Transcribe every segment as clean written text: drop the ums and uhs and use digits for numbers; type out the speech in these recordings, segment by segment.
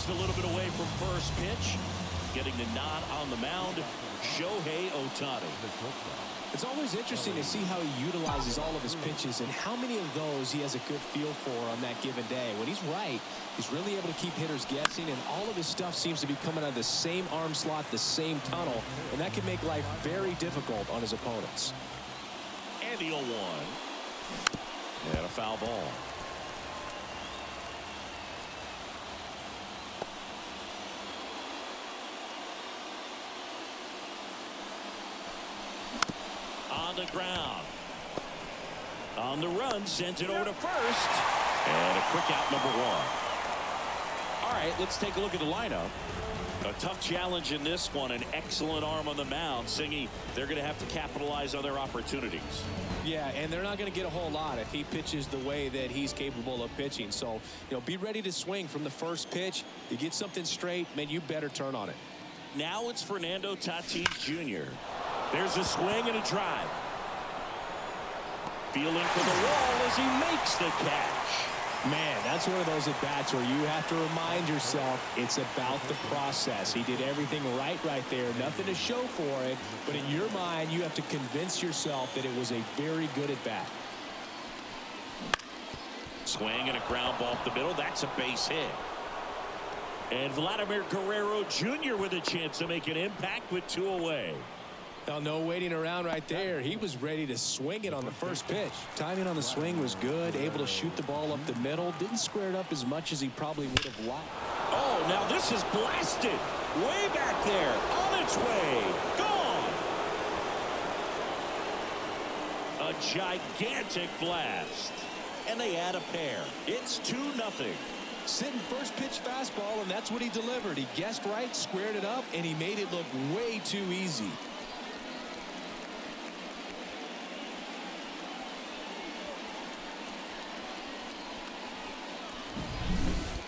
just a little bit away from first pitch. Getting the nod on the mound, Shohei Ohtani. It's always interesting to see how he utilizes all of his pitches and how many of those he has a good feel for on that given day. When he's right, he's really able to keep hitters guessing, and all of his stuff seems to be coming out of the same arm slot, the same tunnel, and that can make life very difficult on his opponents. And the 0-1. And a foul ball. On the ground. On the run, sends it over to first. And a quick out, number 1. All right, let's take a look at the lineup. A tough challenge in this one. An excellent arm on the mound. Singy, they're going to have to capitalize on their opportunities. Yeah, and they're not going to get a whole lot if he pitches the way that he's capable of pitching. So, be ready to swing from the first pitch. You get something straight, man, you better turn on it. Now it's Fernando Tatis Jr. There's a swing and a drive. Feeling for the wall as he makes the catch. Man, that's one of those at-bats where you have to remind yourself it's about the process. He did everything right there. Nothing to show for it. But in your mind, you have to convince yourself that it was a very good at-bat. Swing and a ground ball up the middle. That's a base hit. And Vladimir Guerrero Jr. with a chance to make an impact with 2 away. Now, no waiting around right there. He was ready to swing it on the first pitch. Timing on the swing was good. Able to shoot the ball up the middle. Didn't square it up as much as he probably would have liked. Oh, now this is blasted. Way back there. On its way. Gone. A gigantic blast. And they add a pair. It's 2-0. Sitting first pitch fastball, and that's what he delivered. He guessed right, squared it up, and he made it look way too easy.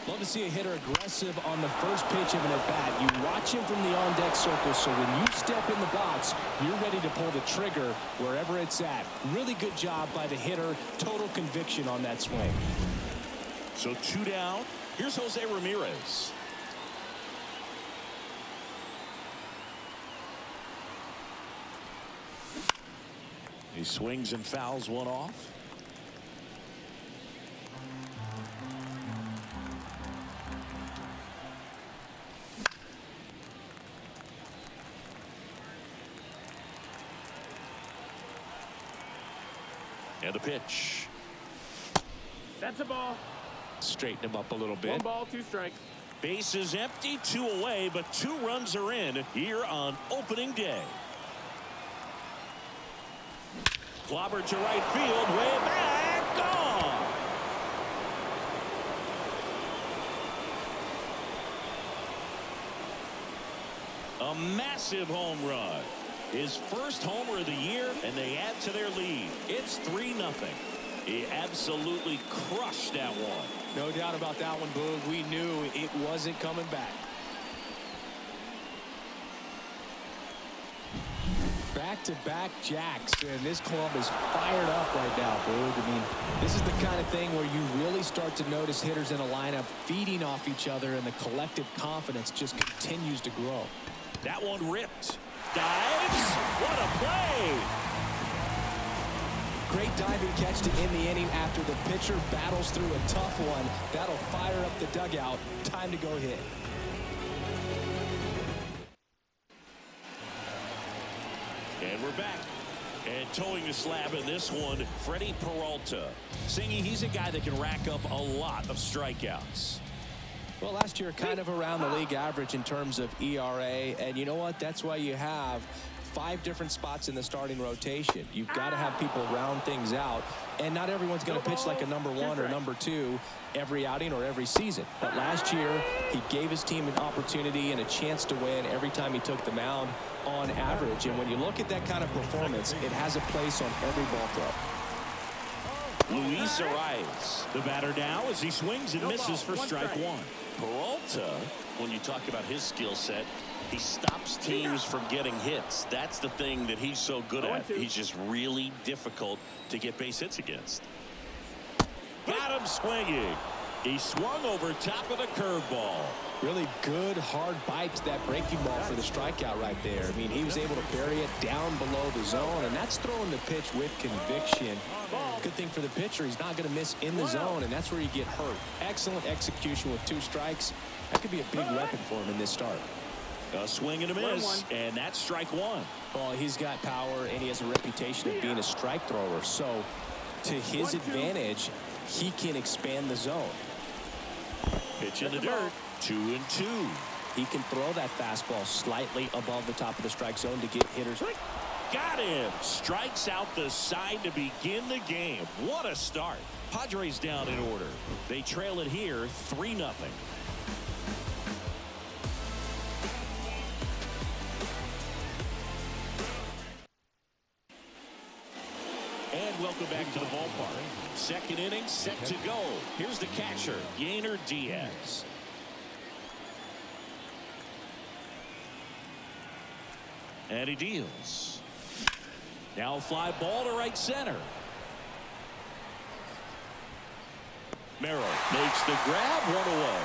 Love to see a hitter aggressive on the first pitch of an at-bat. You watch him from the on-deck circle, so when you step in the box, you're ready to pull the trigger wherever it's at. Really good job by the hitter. Total conviction on that swing. So 2 down. Here's Jose Ramirez. He swings and fouls one off. And the pitch. That's a ball. Straighten him up a little bit. 1 ball, 2 strikes. Bases empty, 2 away, but 2 runs are in here on opening day. Clobber to right field, way back, gone. A massive home run. His first homer of the year, and they add to their lead. It's 3-0. He absolutely crushed that one. No doubt about that one, Boog. We knew it wasn't coming back. Back-to-back jacks, and this club is fired up right now, Boog. I mean, this is the kind of thing where you really start to notice hitters in a lineup feeding off each other, and the collective confidence just continues to grow. That one ripped. Dives. What a play. Great diving catch to end the inning after the pitcher battles through a tough one. That'll fire up the dugout. Time to go hit. And we're back. And towing the slab in this one, Freddie Peralta. Singy, he's a guy that can rack up a lot of strikeouts. Well, last year kind of around the league average in terms of ERA. And you know what? That's why you have 5 different spots in the starting rotation. You've got to have people round things out. And not everyone's going to pitch like a number 1 or number 2 every outing or every season. But last year, he gave his team an opportunity and a chance to win every time he took the mound on average. And when you look at that kind of performance, it has a place on every ball club. Luis Arias, the batter now as he swings and misses for strike 1. Peralta, when you talk about his skill set, he stops teams from getting hits. That's the thing that he's so good at. He's just really difficult to get base hits against. Got him swinging. He swung over top of the curveball. Really good, hard bite to that breaking ball for the strikeout right there. I mean, he was able to bury it down below the zone, and that's throwing the pitch with conviction. Good thing for the pitcher, he's not going to miss in the zone, and that's where you get hurt. Excellent execution with 2 strikes. That could be a big weapon for him in this start. A swing and a miss, and that's strike 1. Well, he's got power, and he has a reputation of being a strike thrower. So, to his advantage, he can expand the zone. Pitch in the dirt, 2-2. He can throw that fastball slightly above the top of the strike zone to get hitters. Got him. Strikes out the side to begin the game. What a start. Padres down in order. They trail it here 3-0. And welcome back to the ballpark. Second inning set to go. Here's the catcher, Yainer Diaz. And he deals. Now a fly ball to right center. Merrill makes the grab, 1 away.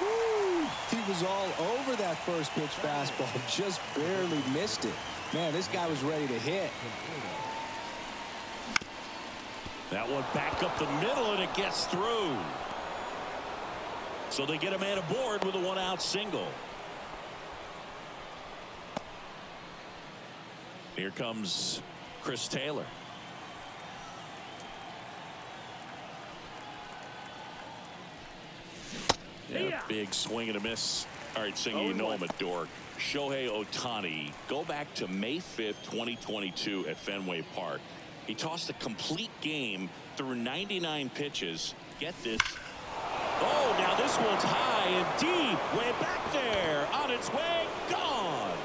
Woo! He was all over that first pitch fastball, just barely missed it. Man, this guy was ready to hit. That one back up the middle, and it gets through. So they get a man aboard with a 1-out single. Here comes Chris Taylor. Yeah, big swing and a miss. All right, Singer, you know I'm a dork. Shohei Ohtani, go back to May 5th, 2022 at Fenway Park. He tossed a complete game through 99 pitches. Get this. Oh, now this one's high and deep. Way back there. On its way. Gone.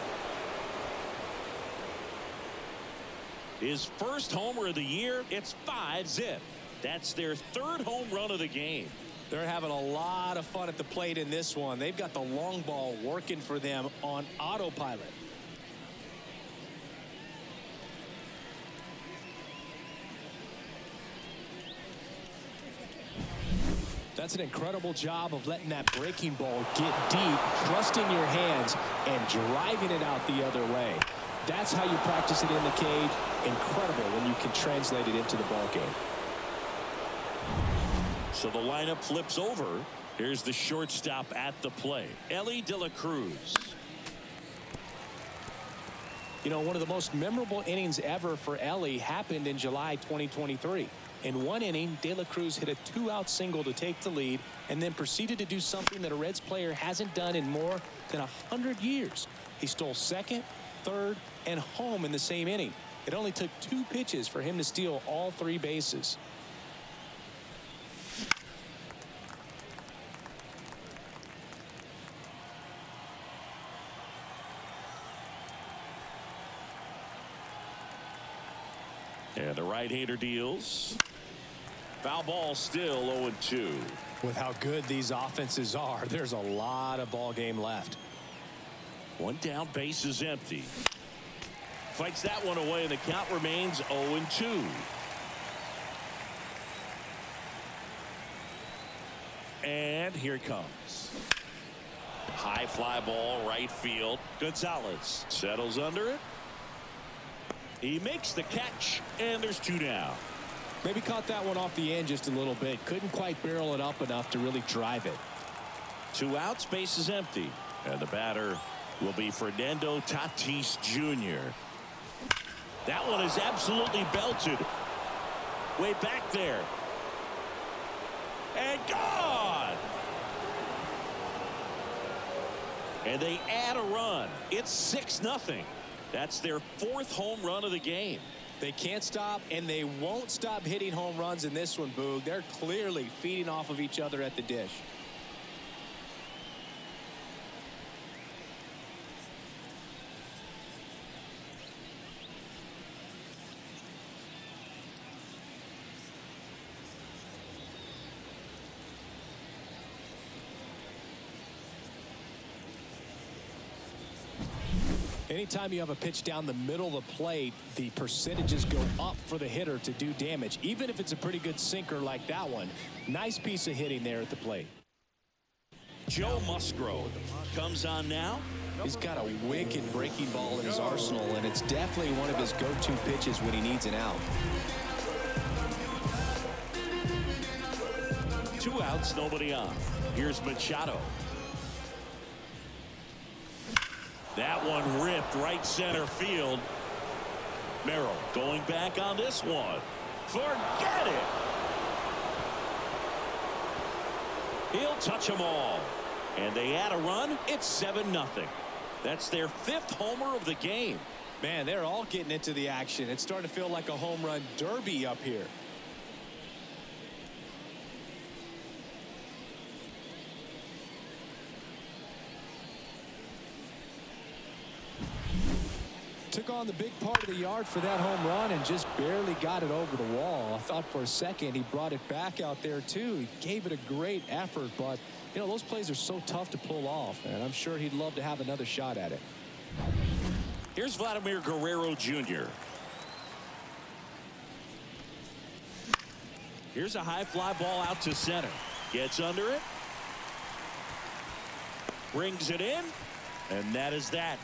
His first homer of the year. It's 5-zip. That's their 3rd home run of the game. They're having a lot of fun at the plate in this one. They've got the long ball working for them on autopilot. That's an incredible job of letting that breaking ball get deep, trusting your hands, and driving it out the other way. That's how you practice it in the cage. Incredible when you can translate it into the ball game. So the lineup flips over. Here's the shortstop at the plate, Elly De La Cruz. You know, one of the most memorable innings ever for Elly happened in July 2023. In one inning, De La Cruz hit a 2-out single to take the lead and then proceeded to do something that a Reds player hasn't done in more than 100 years. He stole second, third, and home in the same inning. It only took 2 pitches for him to steal all 3 bases. And the right-hander deals. Foul ball, still 0-2. With how good these offenses are, there's a lot of ball game left. 1 down, base is empty. Fights that one away, and the count remains 0-2. And here it comes. High fly ball, right field. Gonzalez settles under it. He makes the catch, and there's 2 down. Maybe caught that one off the end just a little bit. Couldn't quite barrel it up enough to really drive it. 2 outs, base is empty. And the batter will be Fernando Tatis Jr. That one is absolutely belted. Way back there. And gone! And they add a run. It's 6-0. That's their 4th home run of the game. They can't stop, and they won't stop hitting home runs in this one, Boog. They're clearly feeding off of each other at the dish. Anytime you have a pitch down the middle of the plate, the percentages go up for the hitter to do damage, even if it's a pretty good sinker like that one. Nice piece of hitting there at the plate. Joe Musgrove comes on now. He's got a wicked breaking ball in his arsenal, and it's definitely one of his go-to pitches when he needs an out. 2 outs, nobody on. Here's Machado. That one ripped right center field. Merrill going back on this one. Forget it. He'll touch them all. And they add a run. It's 7-0. That's their 5th homer of the game. Man, they're all getting into the action. It's starting to feel like a home run derby up here. Took on the big part of the yard for that home run and just barely got it over the wall. I thought for a second he brought it back out there too. He gave it a great effort, but you know, those plays are so tough to pull off, and I'm sure he'd love to have another shot at it. Here's Vladimir Guerrero Jr. Here's a high fly ball out to center. Gets under it. Brings it in. And that is that.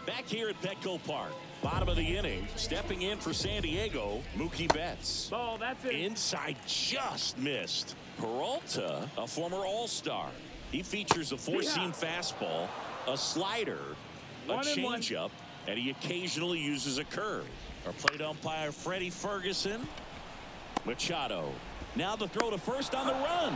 Back here at Petco Park, bottom of the inning, stepping in for San Diego, Mookie Betts. Ball, that's it. Inside, just missed. Peralta, a former All-Star. He features a four-seam fastball, a slider, a changeup, and he occasionally uses a curve. Our plate umpire, Freddie Ferguson. Machado. Now the throw to first on the run.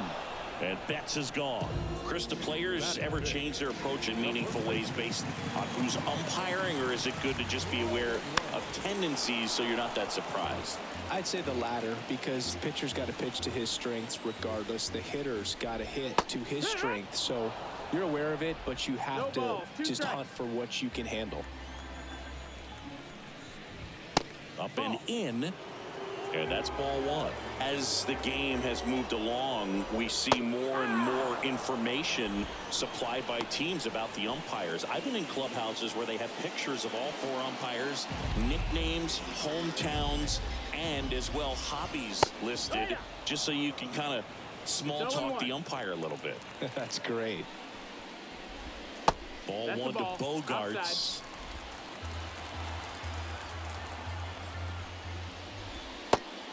And Betts is gone. Chris, do players ever change their approach in meaningful ways based on who's umpiring, or is it good to just be aware of tendencies so you're not that surprised? I'd say the latter, because the pitcher's got to pitch to his strengths regardless. The hitter's got to hit to his strength. So you're aware of it, but you have to just hunt for what you can handle. Up and in. And that's ball one. As the game has moved along, we see more and more information supplied by teams about the umpires. I've been in clubhouses where they have pictures of all 4 umpires, nicknames, hometowns, and as well hobbies listed, just so you can kind of small talk the umpire a little bit. That's great. Ball one to Bogarts. Outside.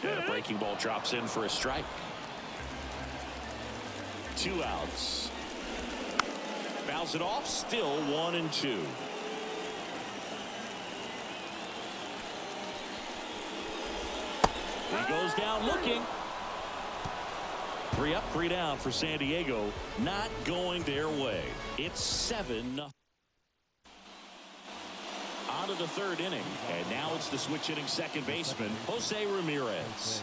And a breaking ball drops in for a strike. 2 outs. Fouls it off. Still 1-2. He goes down looking. 3 up, 3 down for San Diego. Not going their way. It's 7-0. On to the 3rd inning, and now it's the switch hitting second baseman, Jose Ramirez.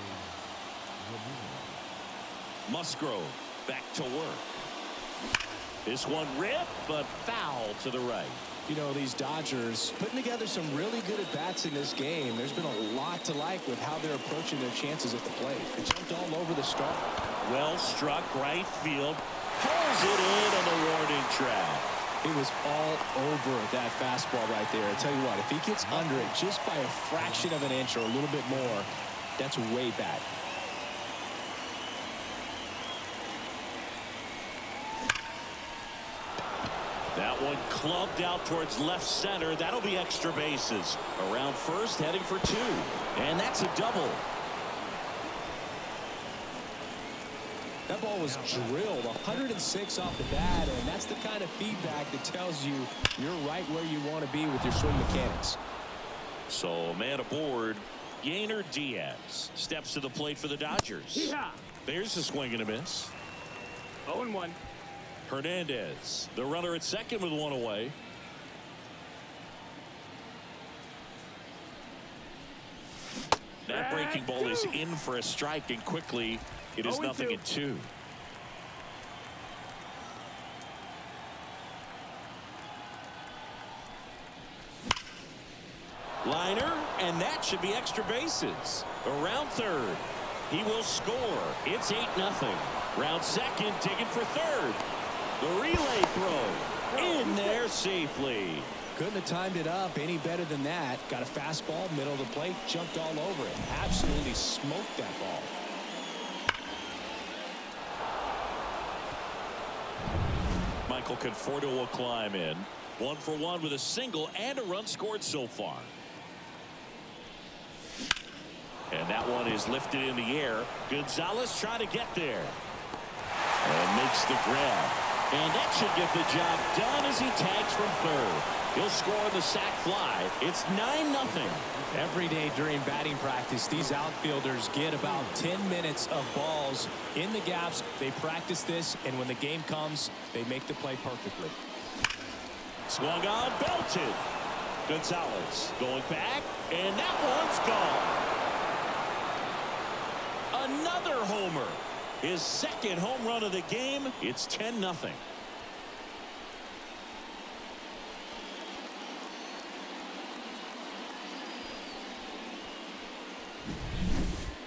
Musgrove back to work. This one ripped, but foul to the right. You know, these Dodgers putting together some really good at-bats in this game. There's been a lot to like with how they're approaching their chances at the plate. They jumped all over the start. Well struck, right field. Pulls it in on the warning track. It was all over that fastball right there. I tell you what, if he gets under it just by a fraction of an inch or a little bit more, that's way bad. That one clubbed out towards left center. That'll be extra bases. Around first, heading for 2. And that's a double. That ball was drilled 106 off the bat, and that's the kind of feedback that tells you you're right where you want to be with your swing mechanics. So, man aboard, Yainer Diaz steps to the plate for the Dodgers. There's a swing and a miss. 0-1. Hernandez, the runner at second with 1 away. That breaking ball is in for a strike, and quickly it is 0-2. Liner, and that should be extra bases. Around third, he will score. It's 8-0. Round second, digging for third. The relay throw in there safely. Couldn't have timed it up any better than that. Got a fastball, middle of the plate, jumped all over it. Absolutely smoked that ball. Michael Conforto will climb in. 1 for 1 with a single and a run scored so far. And that one is lifted in the air. Gonzalez trying to get there. And makes the grab. And that should get the job done as he tags from third. He'll score the sac fly. It's 9-0. Every day during batting practice, these outfielders get about 10 minutes of balls in the gaps. They practice this, and when the game comes, they make the play perfectly. Swung on, belted. Gonzalez going back, and that one's gone. Another homer. His second home run of the game. It's 10-0.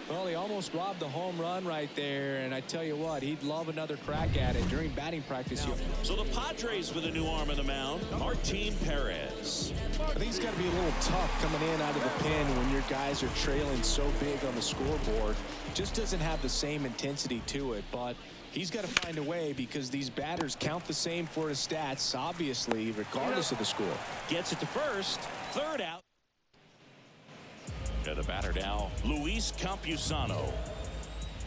Well, he almost robbed the home run right there, and I tell you what, he'd love another crack at it during batting practice. So the Padres with a new arm in the mound, Martin Perez. I think it's got to be a little tough coming in out of the pen when your guys are trailing so big on the scoreboard. Just doesn't have the same intensity to it, but he's got to find a way because these batters count the same for his stats, obviously, regardless of the score. Gets it to first, third out. And the batter now, Luis Campusano.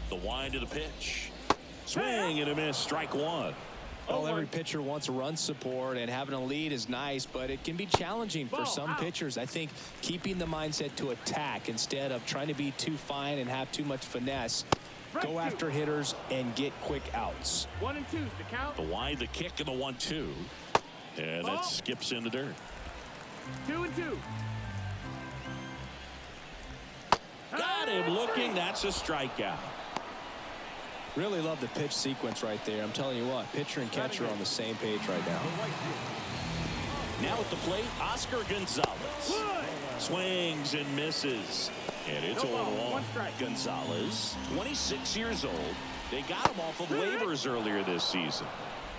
The wind of the pitch. Swing and a miss, strike one. Well, every pitcher wants run support, and having a lead is nice, but it can be challenging for some pitchers. I think keeping the mindset to attack instead of trying to be too fine and have too much finesse. Go after hitters and get quick outs. 1 and 2's the count. The wind, the kick, and the 1-2. And that skips in the dirt. 2 and 2. Got him looking. That's a strikeout. Really love the pitch sequence right there. I'm telling you what, pitcher and catcher are on the same page right now. Now at the plate, Oscar Gonzalez. Swings and misses. And it's 0-1. Gonzalez, 26 years old. They got him off of waivers earlier this season.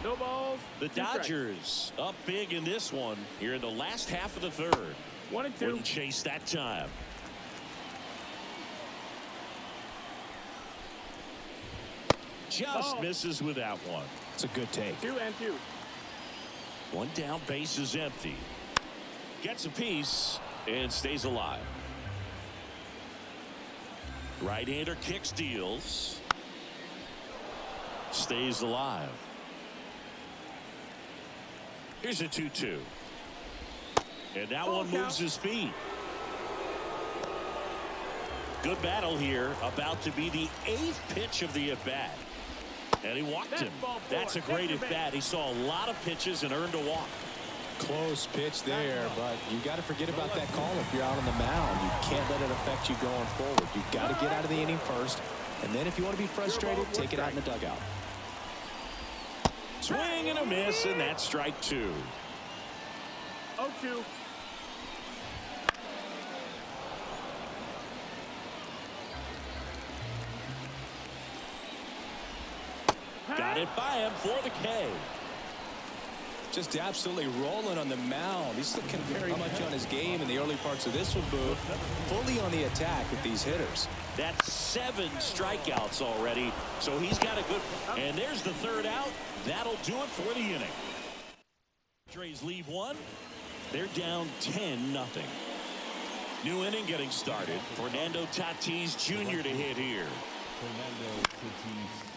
No balls. The Dodgers up big in this one here in the last half of the third. 1 and 2. Wouldn't chase that time. Just misses with that one. It's a good take. 2 and 2. One down, base is empty. Gets a piece and stays alive. Right-hander kicks, deals. Stays alive. Here's a 2-2. And that one moves his feet. Good battle here. About to be the 8th pitch of the at-bat. And he walked him. That's a great at-bat. He saw a lot of pitches and earned a walk. Close pitch there, but you got to forget about that call if you're out on the mound. You can't let it affect you going forward. You've got to get out of the inning first, and then if you want to be frustrated, take it out in the dugout. Swing and a miss, and that's strike 2. 0-2. Got it by him for the K. Just absolutely rolling on the mound. He's looking very much on his game in the early parts of this one, Boo. Fully on the attack with these hitters. That's 7 strikeouts already, so he's got a good. And there's the third out. That'll do it for the inning. Padres leave one. They're down 10-0. New inning getting started. Fernando Tatis Jr. to hit here.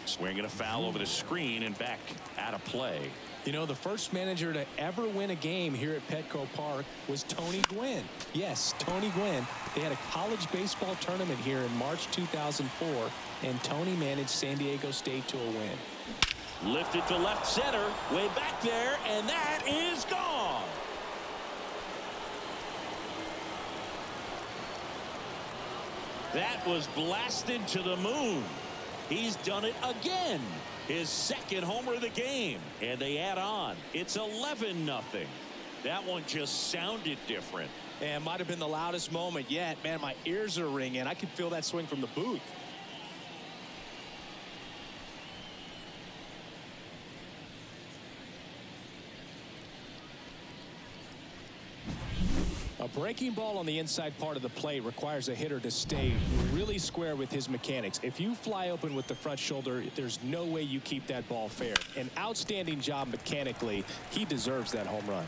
Swinging a foul over the screen and back out of play. You know, the first manager to ever win a game here at Petco Park was Tony Gwynn. Yes, Tony Gwynn. They had a college baseball tournament here in March 2004, and Tony managed San Diego State to a win. Lifted to left center, way back there, and that is gone. That was blasted to the moon. He's done it again. His second homer of the game. And they add on. It's 11-0. That one just sounded different. And might have been the loudest moment yet. Man, my ears are ringing. I could feel that swing from the booth. Breaking ball on the inside part of the plate requires a hitter to stay really square with his mechanics. If you fly open with the front shoulder, there's no way you keep that ball fair. An outstanding job mechanically. He deserves that home run.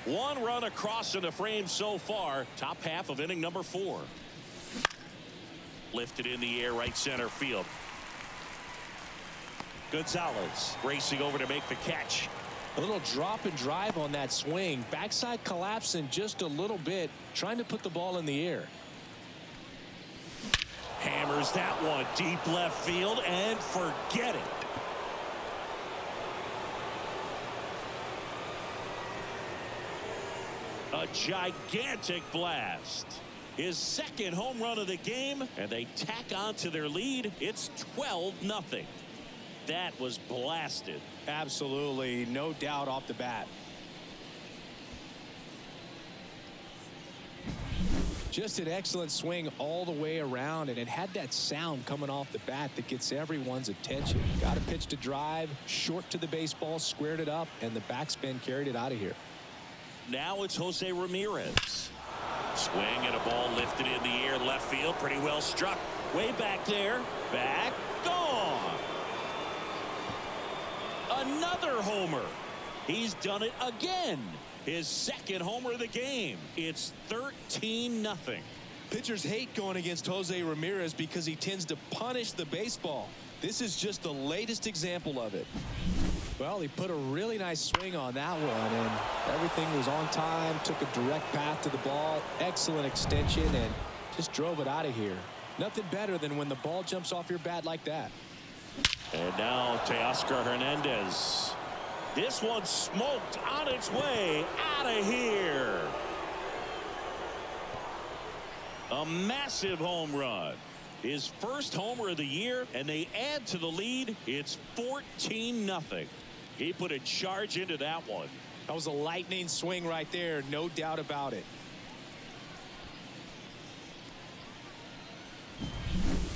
1 run across in the frame so far. Top half of inning number 4. Lifted in the air, right center field. Gonzalez racing over to make the catch. A little drop and drive on that swing. Backside collapsing just a little bit, trying to put the ball in the air. Hammers that one deep left field and forget it. A gigantic blast. His second home run of the game, and they tack on to their lead. It's 12-0. That was blasted. Absolutely, no doubt off the bat. Just an excellent swing all the way around, and it had that sound coming off the bat that gets everyone's attention. Got a pitch to drive, short to the baseball, squared it up, and the backspin carried it out of here. Now it's Jose Ramirez. Swing and a ball lifted in the air, left field, pretty well struck. Way back there, back, gone. Another homer. He's done it again. His second homer of the game. It's 13-0. Pitchers hate going against Jose Ramirez because he tends to punish the baseball. This is just the latest example of it. Well, he put a really nice swing on that one, and everything was on time, took a direct path to the ball, excellent extension, and just drove it out of here. Nothing better than when the ball jumps off your bat like that. And now Teoscar Hernandez. This one smoked on its way out of here. A massive home run. His first homer of the year, and they add to the lead. It's 14-0. He put a charge into that one. That was a lightning swing right there, no doubt about it.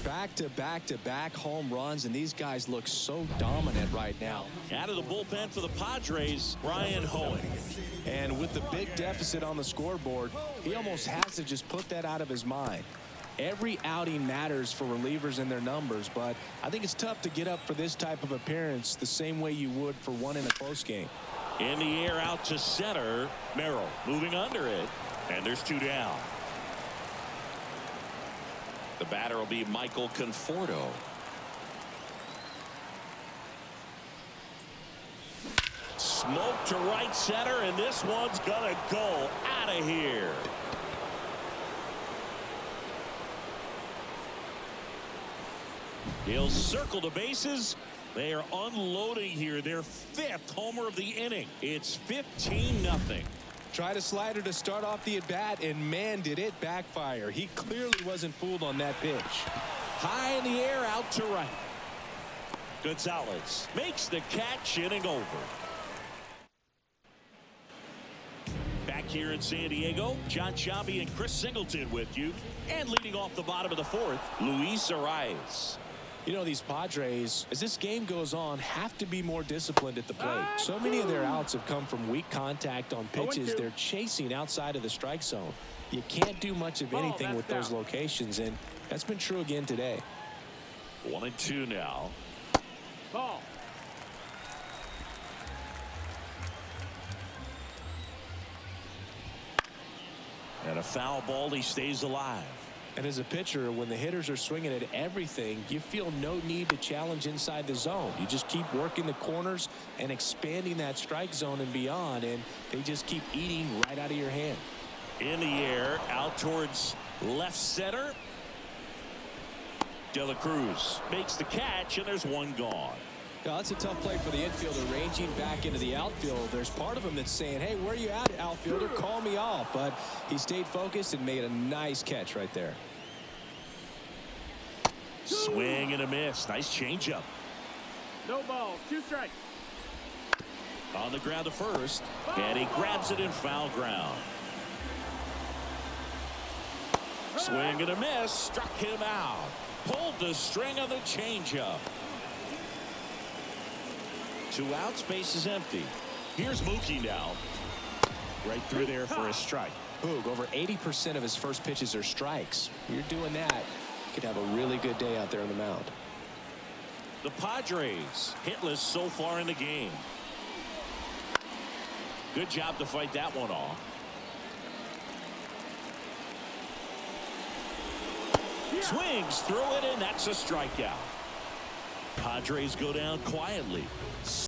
Back-to-back-to-back home runs, and these guys look so dominant right now. Out of the bullpen for the Padres, Brian Hoeing. And with the big deficit on the scoreboard, he almost has to just put that out of his mind. Every outing matters for relievers and their numbers, but I think it's tough to get up for this type of appearance the same way you would for one in a close game. In the air out to center. Merrill moving under it, and there's 2 down. The batter will be Michael Conforto. Smoke to right center, and this one's gonna go out of here. He'll circle the bases. They are unloading here. Their 5th homer of the inning. It's 15-0. Tried a slider to start off the at-bat, and man, did it backfire. He clearly wasn't fooled on that pitch. High in the air, out to right. Gonzalez makes the catch, inning over. Back here in San Diego, John Sciambi and Chris Singleton with you. And leading off the bottom of the 4th, Luis Arias. You know, these Padres, as this game goes on, have to be more disciplined at the plate. So many of their outs have come from weak contact on pitches they're chasing outside of the strike zone. You can't do much of anything with those locations, and that's been true again today. 1-2 now. Ball. And a foul ball, he stays alive. And as a pitcher, when the hitters are swinging at everything, you feel no need to challenge inside the zone. You just keep working the corners and expanding that strike zone and beyond, and they just keep eating right out of your hand. In the air, out towards left center. De La Cruz makes the catch, and there's 1 gone. Now, that's a tough play for the infielder, ranging back into the outfield. There's part of him that's saying, hey, where are you at, outfielder? Call me off. But he stayed focused and made a nice catch right there. Swing and a miss. Nice changeup. No balls. 2 strikes. On the ground to first, and he grabs it in foul ground. Swing and a miss. Struck him out. Pulled the string on the changeup. 2 outs, base is empty. Here's Mookie now. Right through there for a strike. Poog, over 80% of his first pitches are strikes. You're doing that, you could have a really good day out there on the mound. The Padres hitless so far in the game. Good job to fight that one off. Swings through it, and that's a strikeout. Padres go down quietly.